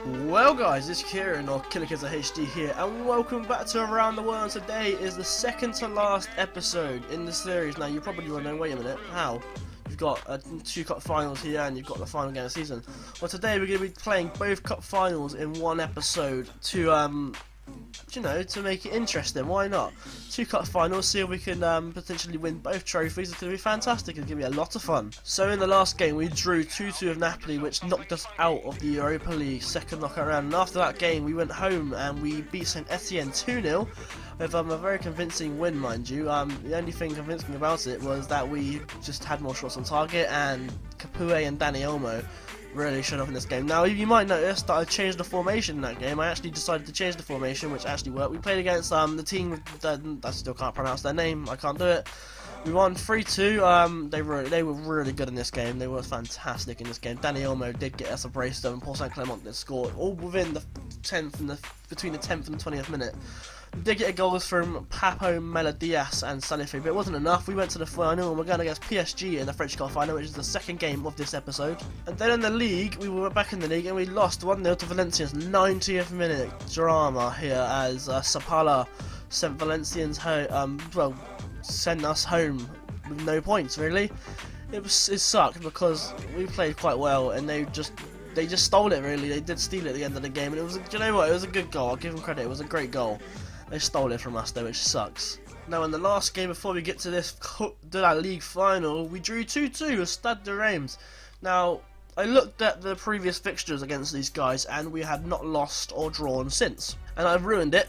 Well guys, it's Kieran or Killerkids HD here, and welcome back to Around the World. Today is the second to last episode in the series. Now you're probably wondering, wait a minute, how? You've got two cup finals here and you've got the final game of the season. Well, today we're going to be playing both cup finals in one episode to you know, to make it interesting. Why not? Two cup finals, see if we can potentially win both trophies. It's going to be fantastic. It's going to be a lot of fun. So in the last game we drew 2-2 with Napoli, which knocked us out of the Europa League second knockout round. And after that game we went home and we beat Saint Etienne 2-0 with a very convincing win, mind you. The only thing convincing about it was that we just had more shots on target, and Capoue and Dani Olmo really showed up in this game. Now you might notice that I changed the formation in that game. I actually decided to change the formation, which actually worked. We played against the team that I still can't pronounce their name. I can't do it. We won 3-2. They were really good in this game. They were fantastic in this game. Dani Olmo did get us a brace though, and Paul Saint-Clement did score all within the 10th and between the 10th and the 20th minute. We did get goals from Papo Melodias and Salifi, but it wasn't enough. We went to the final and we're going against PSG in the French Cup final, which is the second game of this episode. And then in the league, we were back in the league and we lost 1-0 to Valencia's 90th minute drama here as Sapala sent Valencians home. Sent us home with no points really. It sucked because we played quite well and they just stole it really. They did steal it at the end of the game, and it was, you know what, it was a good goal. I'll give them credit. It was a great goal. They stole it from us though, which sucks. Now in the last game before we get to this Coupe de la Ligue final, we drew 2-2 with Stade de Reims. Now I looked at the previous fixtures against these guys and we had not lost or drawn since. And I've ruined it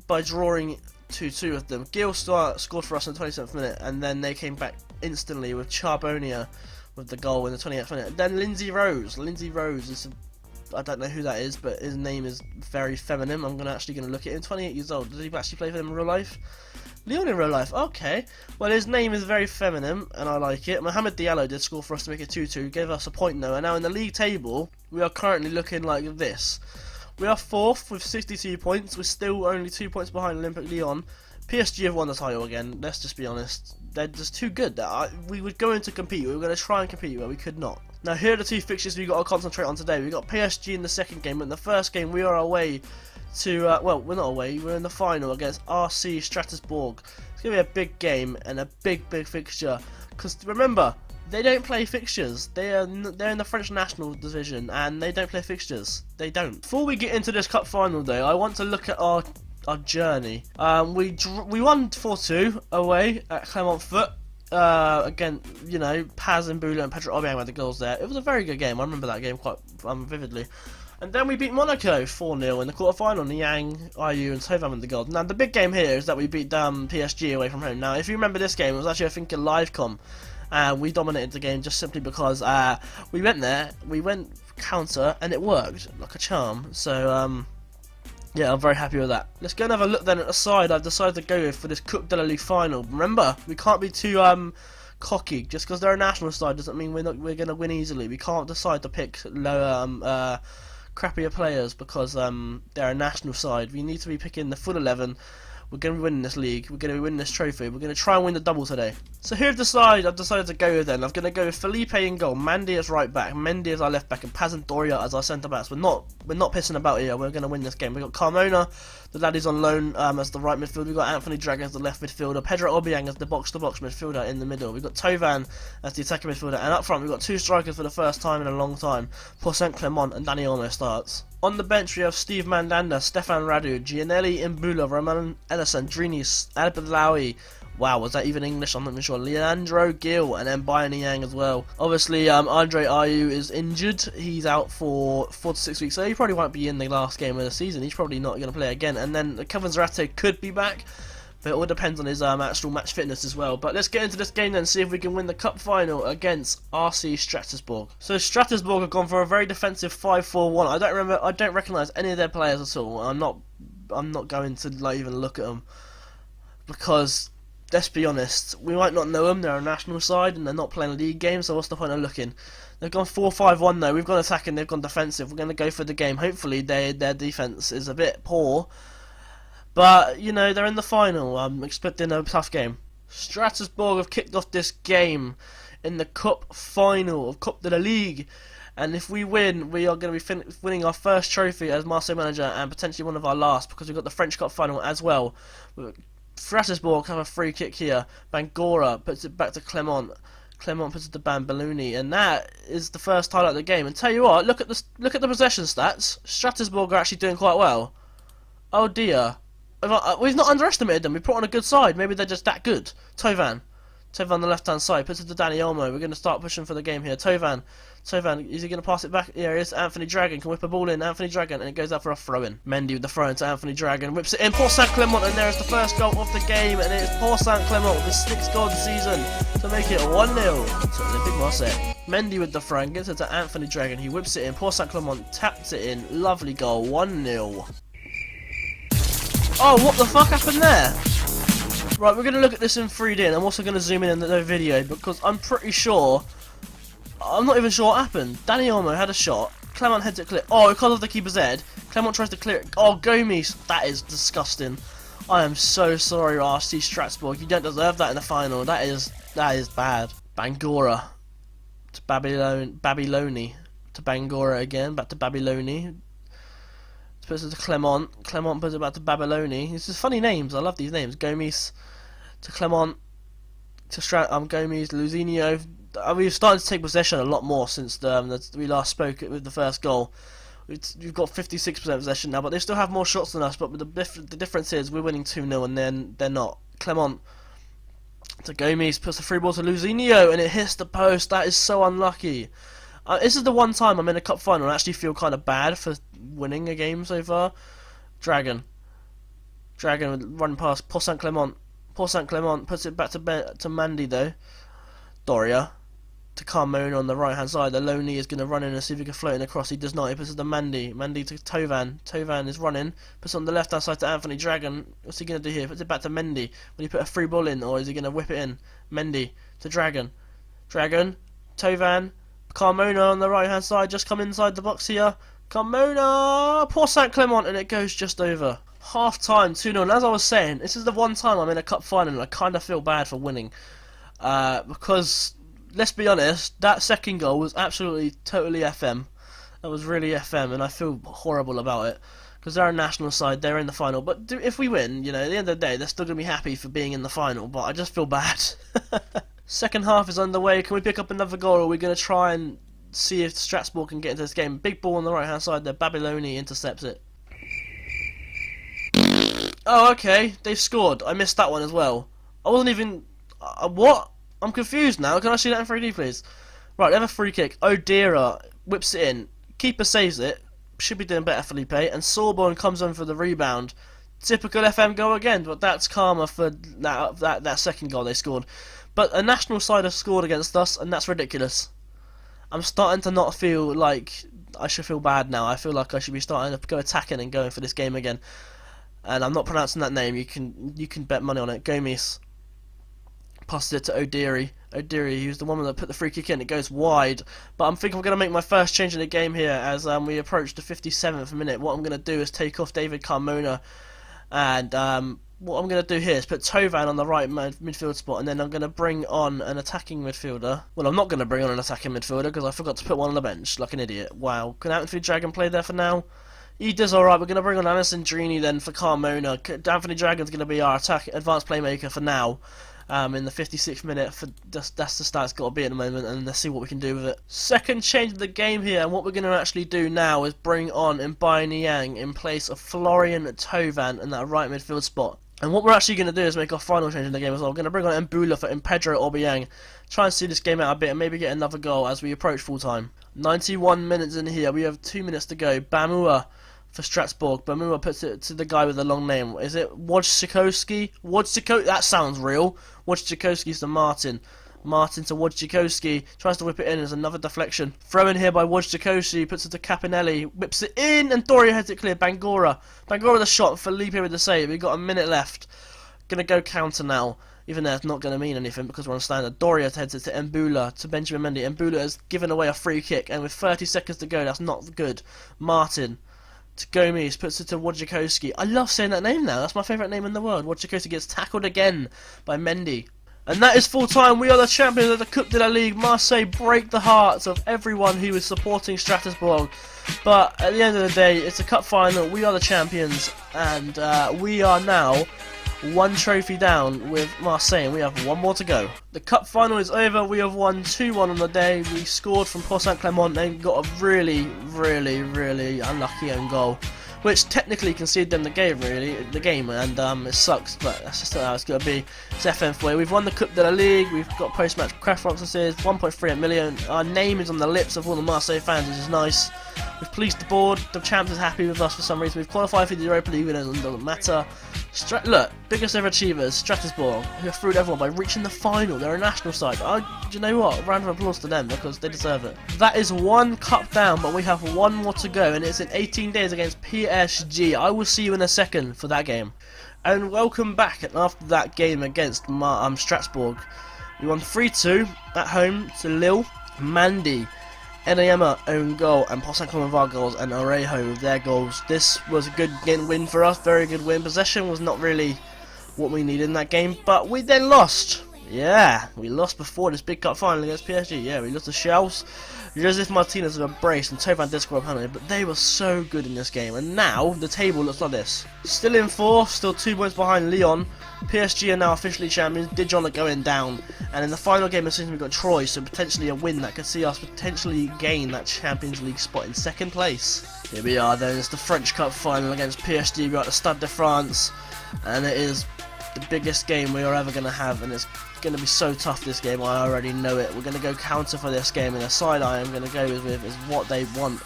by drawing 2-2 with them. Gil scored for us in the 27th minute, and then they came back instantly with Charbonnier with the goal in the 28th minute. Then Lindsay Rose is, I don't know who that is, but his name is very feminine. I'm actually going to look at him. 28 years old. Does he actually play for them in real life? Leon in real life. Okay. Well, his name is very feminine, and I like it. Mohamed Diallo did score for us to make it 2-2. Gave us a point though. And now in the league table, we are currently looking like this. We are 4th with 62 points. We're still only 2 points behind Olympique Lyon. PSG have won the title again. Let's just be honest. They're just too good. We were going to compete. We were going to try and compete, but we could not. Now here are the two fixtures we've got to concentrate on today. We've got PSG in the second game, but in the first game we are away to, well, we're not away, we're in the final against RC Strasbourg. It's going to be a big game and a big fixture, because remember, they don't play fixtures. They're in the French national division and they don't play fixtures. They don't. Before we get into this cup final though, I want to look at our journey. We won 4-2 away at Clermont-Foot. Again, you know, Paz and Bula and Pedro Obiang had the goals there. It was a very good game. I remember that game quite vividly. And then we beat Monaco 4-0 in the quarter-final. Niang, Ayew and Tovan with the goals. Now the big game here is that we beat PSG away from home. Now if you remember this game, it was actually I think a live com. We dominated the game just simply because we went there, we went counter, and it worked like a charm. So yeah, I'm very happy with that. Let's go and have a look then at the side I've decided to go with for this Coupe de la Ligue final. Remember, we can't be too cocky. Just because they're a national side doesn't mean we're going to win easily. We can't decide to pick lower, crappier players because they're a national side. We need to be picking the full 11. We're going to be winning this league. We're going to be winning this trophy. We're going to try and win the double today. So here's the side I've decided to go with then. I'm going to go with Felipe in goal, Mandy as right back, Mendy as our left back, and Paz and Doria as our centre backs. We're not pissing about here. We're going to win this game. We've got Carmona, the lad who's on loan, as the right midfielder. We've got Anthony Dragon as the left midfielder, Pedro Obiang as the box-to-box midfielder in the middle. We've got Tovan as the attacking midfielder, and up front we've got two strikers for the first time in a long time. Paul Saint-Clement and Dani Olmo starts. On the bench we have Steve Mandanda, Stefan Radu, Gianelli Imbula, Roman Ellison, Drinis, Albalawi. Wow, was that even English? I'm not even sure. Leandro Gil, and then Bayern Niang as well. Obviously, Andre Ayew is injured. He's out for 4 to 6 weeks, so he probably won't be in the last game of the season. He's probably not going to play again. And then Kevin Zarate could be back, but it all depends on his actual match fitness as well. But let's get into this game then and see if we can win the cup final against RC Strasbourg. So Strasbourg have gone for a very defensive 5-4-1. I don't recognise any of their players at all. I'm not going to even look at them because, let's be honest, we might not know them. They're a national side and they're not playing league games, so what's the point of looking? They've gone 4-5-1 though. We've gone attacking, they've gone defensive. We're going to go for the game. Hopefully their defence is a bit poor, but you know, they're in the final. I'm expecting a tough game. Strasbourg have kicked off this game in the cup final of Coupe de la Ligue, And if we win, we are going to be winning our first trophy as Marseille manager, and potentially one of our last, because we've got the French Cup final as well. Strasbourg have a free kick here. Bangura puts it back to Clement. Clement puts it to Bambaluni, and that is the first highlight of the game. And tell you what, look at the possession stats. Strasbourg are actually doing quite well. Oh dear, we've not underestimated them. We put on a good side. Maybe they're just that good. Tovan on the left hand side puts it to Danny Olmo. We're going to start pushing for the game here. Tovan, is he going to pass it back? Yeah, it's Anthony Dragon can whip a ball in. Anthony Dragon, and it goes out for a throw-in. Mendy with the throw-in to Anthony Dragon, whips it in. Pour Saint-Clement, and there is the first goal of the game, and it is Pour Saint-Clement with his 6th goal of the season to make it 1-0 to Olympique Marseille. Mendy with the throw-in gets it to Anthony Dragon. He whips it in. Pour Saint-Clement taps it in. Lovely goal. 1-0. Oh, what the fuck happened there? Right, we're going to look at this in 3D, and I'm also going to zoom in the video, because I'm pretty sure, I'm not even sure what happened. Danny Olmo had a shot, Clement heads it clear. Oh, because of the keeper's head, Clement tries to clear it. Oh, Gomes, that is disgusting. I am so sorry, RC Strasbourg. You don't deserve that in the final. That is bad. Bangura to Babyloni to Bangura again, back to Babyloni. Puts it to Clement. Clement puts it back to Babyloni. These are funny names. I love these names. Gomes to Clement to Gomes, Luzinho. We've started to take possession a lot more since we last spoke with the first goal. We've got 56% possession now, but they still have more shots than us. But the difference is we're winning 2-0 and then they're not. Clement to Gomes puts the free ball to Luzinho and it hits the post. That is so unlucky. This is the one time I'm in a cup final and I actually feel kind of bad for winning a game so far. Dragon running past Pour Saint-Clement. Pour Saint-Clement puts it back to Mandy though. Doria to Carmona on the right hand side. The Loney is going to run in and see if he can float in across. He does not. He puts it to Mandy. Mandy to Tovan. Tovan is running. Puts it on the left hand side to Anthony Dragon. What's he going to do here? Puts it back to Mendy. Will he put a free ball in or is he going to whip it in? Mendy to Dragon. Tovan. Carmona on the right hand side, just come inside the box here. Carmona! Pour Saint-Clement, and it goes just over. Half time, 2-0. And as I was saying, this is the one time I'm in a cup final and I kind of feel bad for winning. Because, let's be honest, that second goal was absolutely, totally FM. That was really FM, and I feel horrible about it. Because they're a national side, they're in the final. But if we win, you know, at the end of the day, they're still going to be happy for being in the final. But I just feel bad. Second half is underway. Can we pick up another goal, or are we going to try and see if Strasbourg can get into this game? Big ball on the right hand side there. Babyloni intercepts it. Oh, okay. They've scored. I missed that one as well. I wasn't even... what? I'm confused now. Can I see that in 3D, please? Right, they have a free kick. Odera whips it in. Keeper saves it. Should be doing better, Felipe. And Sorbonne comes on for the rebound. Typical FM goal again, but that's karma for that second goal they scored. But a national side has scored against us, and that's ridiculous. I'm starting to not feel like I should feel bad now. I feel like I should be starting to go attacking and going for this game again. And I'm not pronouncing that name. You can bet money on it. Gomes passes it to Odiri. Odiri, who's the one that put the free kick in. It goes wide. But I'm thinking I'm going to make my first change in the game here as we approach the 57th minute. What I'm going to do is take off David Carmona. And what I'm going to do here is put Tovan on the right midfield spot, and then I'm going to bring on an attacking midfielder. Well, I'm not going to bring on an attacking midfielder because I forgot to put one on the bench, like an idiot. Wow. Can Anthony Dragon play there for now? He does alright. We're going to bring on Anderson Drini then for Carmona. Anthony Dragon's going to be our advanced playmaker for now. In the 56th minute, that's the start it's got to be at the moment, and let's see what we can do with it. Second change of the game here, and what we're going to actually do now is bring on Mbaye Niang in place of Florian Tovan in that right midfield spot. And what we're actually going to do is make our final change in the game as well. We're going to bring on Mbula for Pedro Obiang, try and see this game out a bit and maybe get another goal as we approach full time. 91 minutes in here, we have 2 minutes to go. Bamua for Strasbourg. Bamua puts it to the guy with the long name. Is it Wojciechowski? That sounds real. Wojciechowski's to Martin. Martin to Wojciechowski. Tries to whip it in. There's another deflection. Throw in here by Wojciechowski. Puts it to Capinelli. Whips it in. And Doria heads it clear. Bangura. Bangura with the shot. Felipe with the save. We've got a minute left. Gonna go counter now. Even though it's not going to mean anything because we're on standard. Doria heads it to Mbula. To Benjamin Mendy. Mbula has given away a free kick. And with 30 seconds to go, that's not good. Martin to Gomes, puts it to Wojciechowski. I love saying that name now. That's my favourite name in the world. Wojciechowski gets tackled again by Mendy. And that is full time. We are the champions of the Coupe de la Ligue. Marseille break the hearts of everyone who is supporting Strasbourg. But at the end of the day, it's a cup final. We are the champions, and we are now one trophy down with Marseille, and we have one more to go. The cup final is over. We have won 2-1 on the day. We scored from Port Saint-Clement and got a really unlucky own goal, which technically conceded them the game, and it sucks, but that's just how it's going to be. It's FM for you. We've won the Coupe de la Ligue, we've got post-match references, 1.38 million, our name is on the lips of all the Marseille fans, which is nice. We've pleased the board, the champs is happy with us for some reason, we've qualified for the Europa League winners, and it doesn't matter. Look, biggest ever achievers, Strasbourg, who have through everyone by reaching the final. They're a national side. Do you know what? A round of applause to them because they deserve it. That is one cup down, but we have one more to go, and it's in 18 days against PSG. I will see you in a second for that game. And welcome back. And after that game against Strasbourg, we won 3-2 at home to Lille. Mandy, Enayama own goal, and Port Saint-Clement goals, and Orejo with their goals. This was a good win for us, very good win. Possession was not really what we needed in that game, but we then lost. Yeah, we lost before this big cup final against PSG. Yeah, we lost to Shells. Joseph Martinez with a brace and Tovan Disco a penalty, but they were so good in this game. And now the table looks like this. Still in fourth, still 2 points behind Lyon. PSG are now officially champions. Dijon are going down, and in the final game of the season we've got Troyes, so potentially a win that could see us potentially gain that Champions League spot in second place. Here we are then, it's the French Cup final against PSG. We're at the Stade de France, and it is the biggest game we are ever going to have, and it's going to be so tough this game. I already know it. We're going to go counter for this game, and the side I am going to go with is what they want.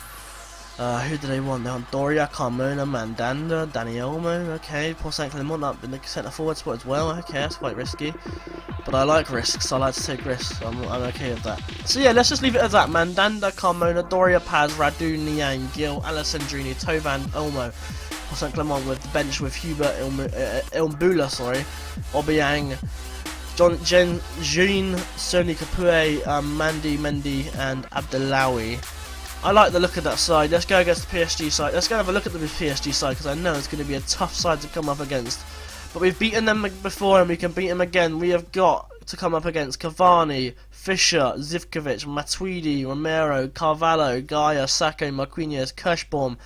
Who do they want? They want Doria, Carmona, Mandanda, Dani Olmo. Okay, Port Saint-Clement up in the centre forward spot as well. Okay, that's quite risky, but I like risks. I like to take risks. I'm okay with that. So yeah, let's just leave it as that. Mandanda, Carmona, Doria, Paz, Radu, Niang, Gil, Alessandrini, Tovan, Olmo. Port Saint-Clement with the bench with Hubert, Ilmbula, Obiang, Jean, Sony Kapue, Mandy, Mendy, and Abdelawi. I like the look of that side. Let's go against the PSG side. Let's go have a look at the PSG side because I know it's going to be a tough side to come up against. But we've beaten them before and we can beat them again. We have got to come up against Cavani, Fischer, Zivkovic, Matuidi, Romero, Carvalho, Gaia, Sacco, Marquinhos, Kirschbaum,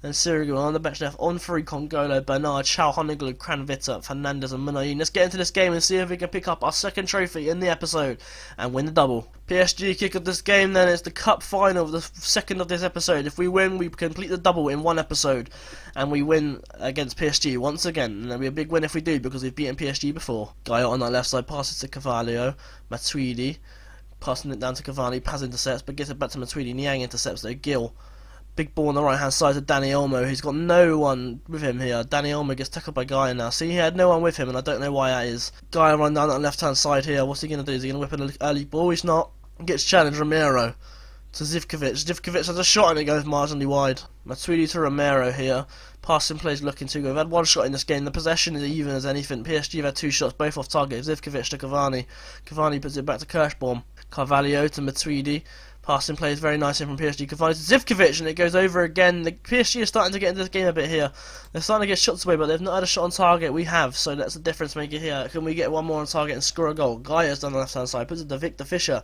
and Sirigu on the bench left. Onfrey, Congolo, Bernard, Chao, Honiglu, Kranvita, Fernandez, and Munayin. Let's get into this game and see if we can pick up our second trophy in the episode and win the double. PSG kick off this game then. It's the cup final, the second of this episode. If we win, we complete the double in one episode, and we win against PSG once again. And that'll be a big win if we do, because we've beaten PSG before. Gaia on that left side passes to Carvalho, Matuidi, passing it down to Cavani, Paz intercepts, but gets it back to Matuidi, Niang intercepts though, Gil. Big ball on the right hand side to Dani Olmo, who's got no one with him here. Dani Olmo gets tackled by Gaia now. See, he had no one with him, and I don't know why that is. Gaia run down that left hand side here. What's he going to do? Is he going to whip an early ball? He's not. Gets challenged, Romero to Zivkovic. Zivkovic has a shot and it goes marginally wide. Matuidi to Romero here. Passing plays looking too good. We've had one shot in this game. The possession is even as anything. PSG have had 2 shots, both off target. Zivkovic to Cavani. Cavani puts it back to Kirschbaum. Carvalho to Matuidi. Passing plays very nice in from PSG. Cavani to Zivkovic, and it goes over again. The PSG are starting to get into this game a bit here. They're starting to get shots away, but they've not had a shot on target. We have, so that's the difference maker here. Can we get one more on target and score a goal? Gaia's done on the left hand side. Puts it to Victor Fischer.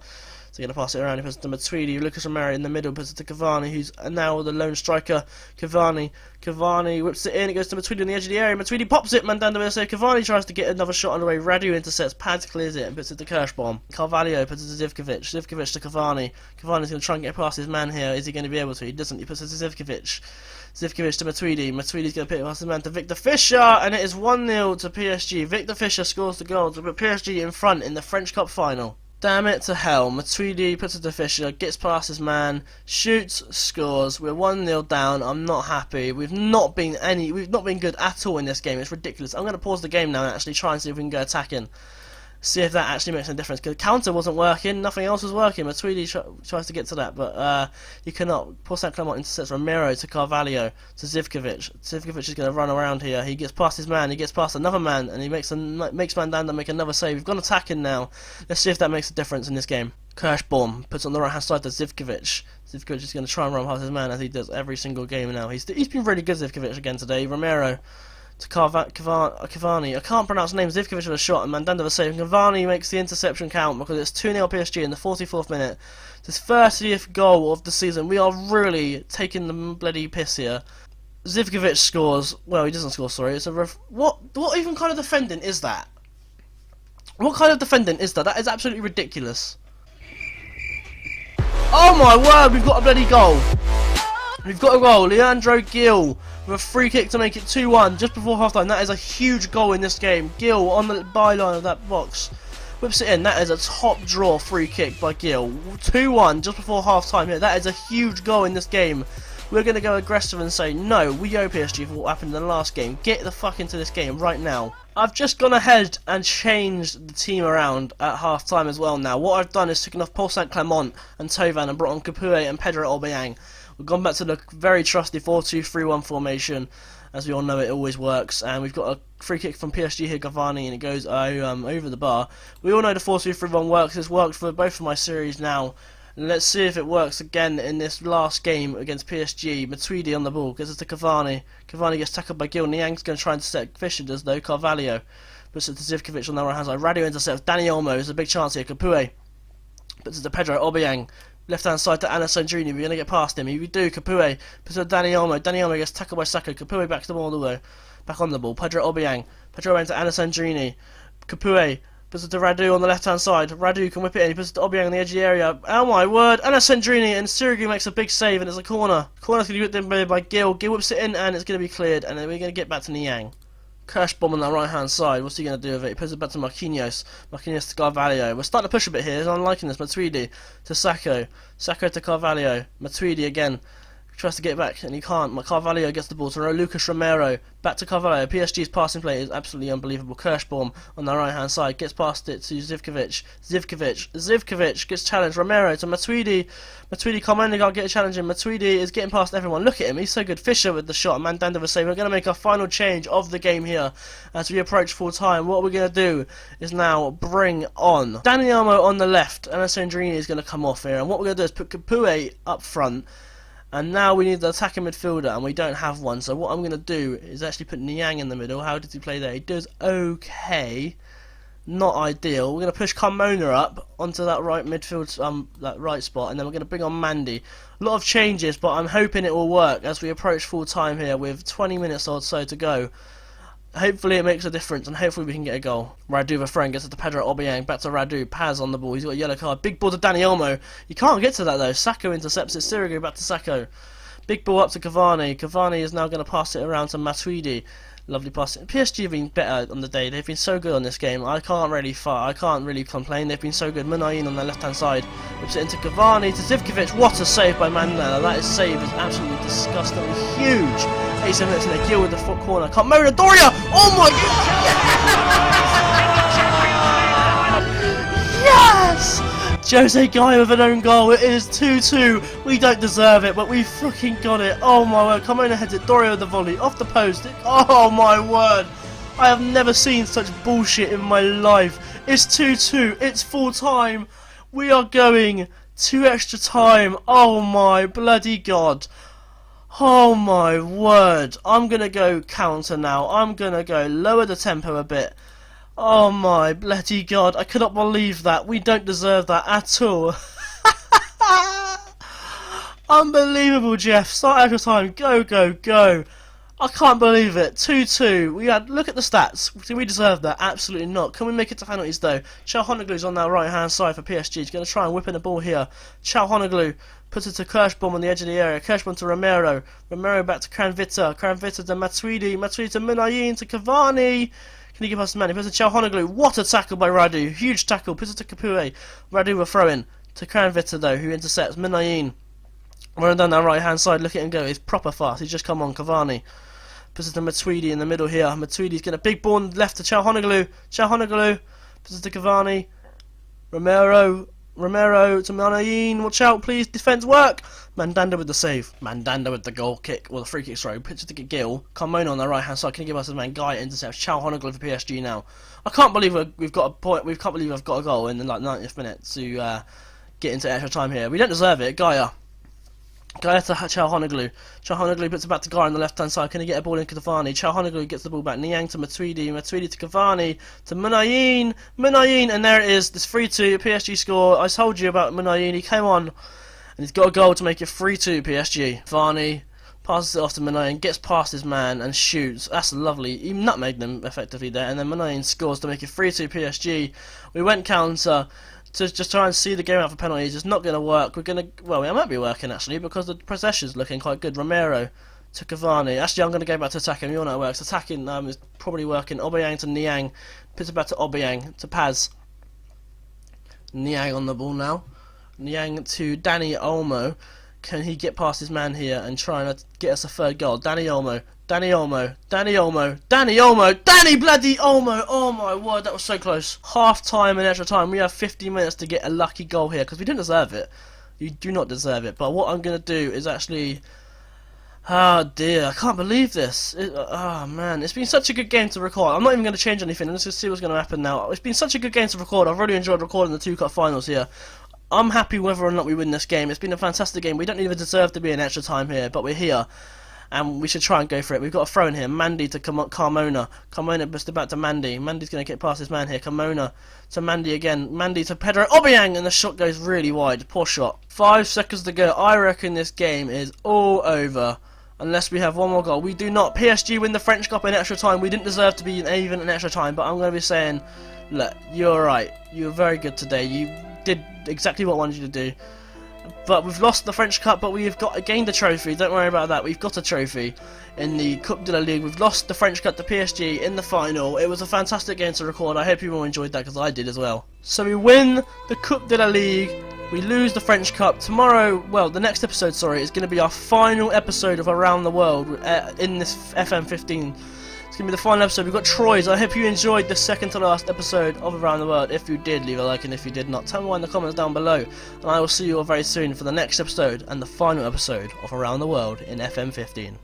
So he's going to pass it around. He puts it to Matuidi. Lucas Romero in the middle. Puts it to Cavani, who's now the lone striker. Cavani whips it in. It goes to Matuidi on the edge of the area. Matuidi pops it. Mandanda will say Cavani tries to get another shot on the way. Radu intercepts. Paz clears it and puts it to Kirschbaum. Carvalho puts it to Zivkovic. Zivkovic to Cavani. Cavani's going to try and get past his man here. Is he going to be able to? He doesn't. He puts it to Zivkovic. Zivkovic to Matuidi. Matuidi's going to put it past his man to Victor Fischer, and it is 1-0 to PSG. Victor Fischer scores the goal to put PSG in front in the French Cup final. Damn it to hell. Matuidi puts it to Fischer, gets past his man, shoots, scores. We're 1-0 down. I'm not happy. We've not been good at all in this game. It's ridiculous. I'm going to pause the game now and actually try and see if we can go attacking. See if that actually makes a difference. Because the counter wasn't working, nothing else was working. Matuidi tries to get to that, but you cannot. Port Saint-Clement intercepts Romero to Carvalho to Zivkovic. Zivkovic is going to run around here. He gets past his man, he gets past another man, and he makes Mandanda make another save. We've gone attacking now. Let's see if that makes a difference in this game. Kirschbaum puts on the right hand side to Zivkovic. Zivkovic is going to try and run past his man as he does every single game now. He's been really good, Zivkovic, again today. Romero to Cavani. I can't pronounce the name. Zivkovic with a shot and Mandanda with a save. Cavani makes the interception count because it's 2-0 PSG in the 44th minute. This 30th goal of the season. We are really taking the bloody piss here. Zivkovic scores. Well, he doesn't score, sorry. It's a what even kind of defending is that? What kind of defending is that? That is absolutely ridiculous. Oh my word, we've got a bloody goal. We've got a goal. Leandro Gil with a free kick to make it 2-1 just before half-time. That is a huge goal in this game. Gil on the byline of that box. Whips it in. That is a top draw free kick by Gil. 2-1 just before half-time here. That is a huge goal in this game. We're going to go aggressive and say, no, we owe PSG for what happened in the last game. Get the fuck into this game right now. I've just gone ahead and changed the team around at half-time as well now. What I've done is taken off Paul Saint-Clement and Tovan and brought on Coupe and Pedro Aubameyang. We've gone back to the very trusty 4-2-3-1 formation. As we all know, it always works. And we've got a free kick from PSG here, Cavani, and it goes over the bar. We all know the 4-2-3-1 works. It's worked for both of my series now. And let's see if it works again in this last game against PSG. Matuidi on the ball, gets it to Cavani. Cavani gets tackled by Gil. Niang's going to try and intercept. Fisher does though. Carvalho puts it to Zivkovic on the right hand side. Radio intercepts. Dani Olmo is a big chance here. Capoue puts it to Pedro Aubameyang. Left hand side to Anna Sandrini. We're going to get past him. We do. Capoue puts it to Dani Olmo. Dani Olmo gets tackled by Saka. Capoue back to the ball though. Back on the ball. Pedro Aubameyang. Pedro Aubameyang to Anna Sandrini. Capoue puts it to Radu on the left hand side. Radu can whip it in. He puts it to Aubameyang on the edge of the area. Oh my word. Anna Sandrini and Sirigu makes a big save and it's a corner. Corner's going to be whipped in by Gil. Gil whips it in and it's going to be cleared. And then we're going to get back to Niang. Kirschbaum on that right hand side. What's he going to do with it? He puts it back to Marquinhos. Marquinhos to Carvalho. We're starting to push a bit here. I'm liking this. Matuidi to Sacco. Sacco to Carvalho. Matuidi again. Tries to get back and he can't. Carvalho gets the ball to Lucas Romero. Back to Carvalho. PSG's passing play is absolutely unbelievable. Kirschbaum on the right hand side gets past it to Zivkovic. Zivkovic gets challenged. Romero to Matuidi. Matuidi can't only get a challenge in. Matuidi is getting past everyone. Look at him. He's so good. Fisher with the shot. Mandanda with a save. We're going to make our final change of the game here as we approach full time. What we're going to do is now bring on Dani Olmo on the left. And Sandrini is going to come off here. And what we're going to do is put Capoue up front. And now we need the attacking midfielder, and we don't have one. So what I'm going to do is actually put Niang in the middle. How did he play there? He does okay. Not ideal. We're going to push Carmona up onto that right midfield, that right spot, and then we're going to bring on Mandy. A lot of changes, but I'm hoping it will work as we approach full time here with 20 minutes or so to go. Hopefully it makes a difference, and hopefully we can get a goal. Radu with a throw gets it to Pedro Aubameyang. Back to Radu. Paz on the ball. He's got a yellow card. Big ball to Dani Olmo. You can't get to that though. Sacco intercepts it. Sirigu back to Sacco. Big ball up to Cavani. Cavani is now going to pass it around to Matuidi. Lovely pass. PSG have been better on the day. They've been so good on this game. I can't really complain. They've been so good. Munayin on the left hand side. Whips it into Cavani to Zivkovic. What a save by Mandela. That save is absolutely disgustingly huge. 87 minutes in a Gil with the foot corner. Carmona Doria! Oh my god! Yes! Jose Guy with an own goal. It is 2-2. We don't deserve it, but we fucking got it. Oh my word. Carmona heads it. Doria with the volley. Off the post. Oh my word. I have never seen such bullshit in my life. It's 2-2. It's full time. We are going to extra time. Oh my bloody god. Oh my word. I'm going to go counter now. I'm going to go lower the tempo a bit. Oh my bloody god. I cannot believe that. We don't deserve that at all. Unbelievable, Jeff. Start extra time. Go, go, go. I can't believe it. 2-2. Look at the stats. Do we deserve that? Absolutely not. Can we make it to penalties though? Çalhanoğlu's on that right hand side for PSG. He's going to try and whip in the ball here. Çalhanoğlu puts it to Kirschbaum on the edge of the area. Kirschbaum to Romero. Romero back to Kranvita. Kranvita to Matuidi. Matuidi to Munayin to Cavani. Can he give us the man? He puts it to Çalhanoğlu. What a tackle by Radu. Huge tackle. Puts it to Capoue. Radu will throw in to Kranvita though, who intercepts Munayin. Running down that right hand side. Look at him go. He's proper fast. He's just come on. Cavani. Puts it to Matuidi in the middle here. Matuidi's getting a big ball left to Çalhanoğlu. Çalhanoğlu puts it to Cavani. Romero to Munayin. Watch out, please. Defense work. Mandanda with the save. Mandanda with the goal kick. Well, the free kick throw. Puts it to Gil. Carmona on the right hand side. Can you give us a man? Guy intercepts. Çalhanoğlu for PSG now. I can't believe we've got a point. We can't believe I've got a goal in the 90th minute to get into extra time here. We don't deserve it. Gaia. Guy to Çalhanoğlu. Çalhanoğlu puts it back to Guy on the left hand side. Can he get a ball in Cavani? Çalhanoğlu gets the ball back. Niang to Matuidi. Matuidi to Cavani. To Munayin. Munayin. And there it is. This 3-2 PSG score. I told you about Munayin. He came on. And he's got a goal to make it 3-2 PSG. Cavani passes it off to Munayin. Gets past his man and shoots. That's lovely. He nutmegged them effectively there. And then Munayin scores to make it 3-2 PSG. We went counter to just try and see the game out for penalties. It's not going to work. Well, it might be working actually because the possession's looking quite good. Romero to Cavani. Actually, I'm going to go back to attacking. We all know it works. Attacking is probably working. Obiang to Niang. Puts it back to Obiang to Paz. Niang on the ball now. Niang to Dani Olmo. Can he get past his man here and try and get us a third goal? Dani Olmo. Dani Olmo, Dani Olmo, Dani Olmo, Dani bloody Olmo! Oh my word, that was so close. Half time and extra time. We have 50 minutes to get a lucky goal here because we didn't deserve it. You do not deserve it. But what I'm going to do is actually... Oh dear, I can't believe this. Oh man, it's been such a good game to record. I'm not even going to change anything. Let's just see what's going to happen now. It's been such a good game to record. I've really enjoyed recording the 2 cup finals here. I'm happy whether or not we win this game. It's been a fantastic game. We don't even deserve to be in extra time here, but we're here. And we should try and go for it. We've got a throw in here. Mandy to Carmona. Carmona busted back to Mandy. Mandy's going to get past his man here. Carmona to Mandy again. Mandy to Pedro Obiang. And the shot goes really wide. Poor shot. 5 seconds to go. I reckon this game is all over. Unless we have one more goal. We do not. PSG win the French Cup in extra time. We didn't deserve to be even in extra time. But I'm going to be saying, look, you're right. You were very good today. You did exactly what I wanted you to do. But we've lost the French Cup, but we've gained a trophy. Don't worry about that. We've got a trophy in the Coupe de la Ligue. We've lost the French Cup to PSG in the final. It was a fantastic game to record. I hope you all enjoyed that because I did as well. So we win the Coupe de la Ligue. We lose the French Cup. Tomorrow, well, the next episode, sorry, is going to be our final episode of Around the World in this FM15. It's going to be the final episode. We've got Troy's. I hope you enjoyed the second to last episode of Around the World. If you did, leave a like, and if you did not, tell me why in the comments down below. And I will see you all very soon for the next episode and the final episode of Around the World in FM15.